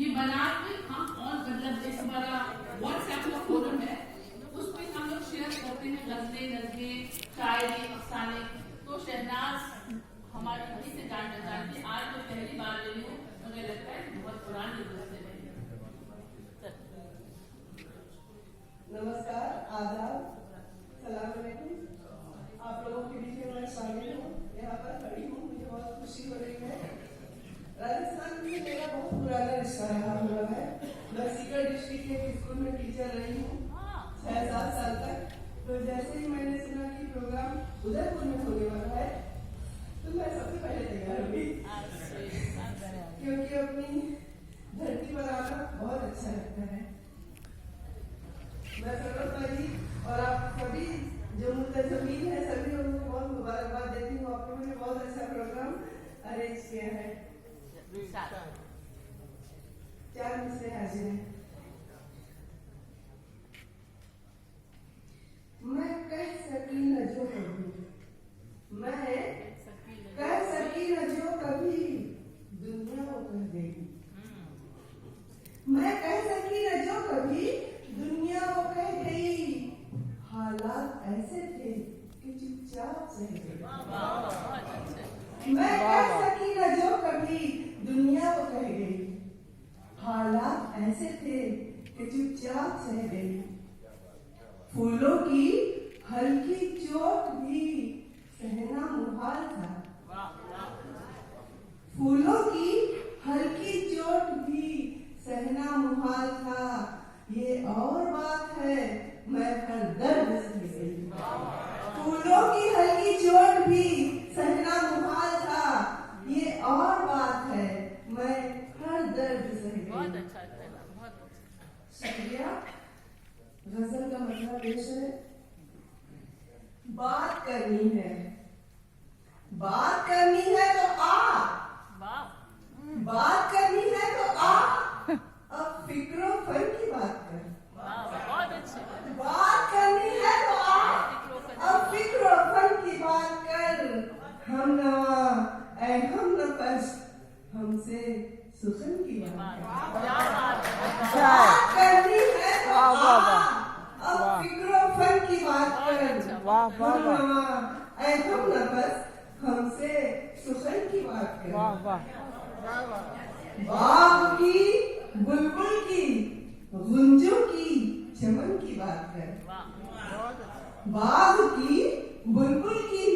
ये बना के हम और मतलब जैसे हमारा व्हाट्सएप का फोरम है उस पे हम लोग शेयर करते हैं गजलें शायरी अफसाने। तो शहनाज हमारी वहीं से जानती आज तो पहली बार ले रही हूँ, मुझे लगता है बहुत पुरानी दोस्त है। नमस्कार, आदाब, सलाम अलैकुम। आप लोगों के बीच में मैं शामिल हूँ, यहाँ पर खड़ी हूँ, मुझे बहुत खुशी हो रही है। राजस्थान में मेरा बहुत पुराना रिश्ता रहा हुआ है। मैं सीकर डिस्ट्रिक्ट के स्कूल में टीचर रही हूँ 6-7 साल तक। तो जैसे ही मैंने सुना कि प्रोग्राम उदयपुर में होने वाला है तो मैं सबसे पहले तैयार हुई, क्योंकि अपनी धरती पर आना बहुत अच्छा लगता है। मैं सरोज जी और आप सभी जो मुंतजमीन है सभी लोगों को बहुत मुबारकबाद देती हूँ। आप लोगों ने बहुत अच्छा प्रोग्राम अरेंज किया है। 4 मिसरें हाजिर हैं। मैं कह सकी न जो कभी, मैं कह सकी न जो कभी दुनिया वो कह देगी। मैं कह सकी न जो कभी दुनिया वो कह गई। हालात ऐसे थे कि चुपचाप सह गई। मैं कह सकी न जो कभी दुनिया वो कह गई। हालात ऐसे थे कि चुपचाप सह गई। फूलों की हल्की चोट भी सहना मुहाल था। फूलों की हल्की चोट भी सहना मुहाल था। ये और बात है मैं हर दर्द सह गई। फूलों की हल्की चोट भी सहना मुहाल था। ये और बात है मैं हर दर्द सह गई। बहुत अच्छा शुक्रिया। गजल का मतलब पेश है। बात करनी है, बात करनी है तो आ, बात करनी है तो आ। अब फिक्रो फन की बात कर। बहुत अच्छी बात करनी है तो आ, अब फिक्रो फन की बात कर। हम नवा ऐ हम नफस हमसे सुखन की बात कर। बात करनी है तो आ, अब फिक्रो फन की बात कर। हम नवा ऐ हम नफस हमसे सुखन की बात कर। बाग की बुलबुल की गुंजों की चमन की बात कर। बाग की बुलबुल की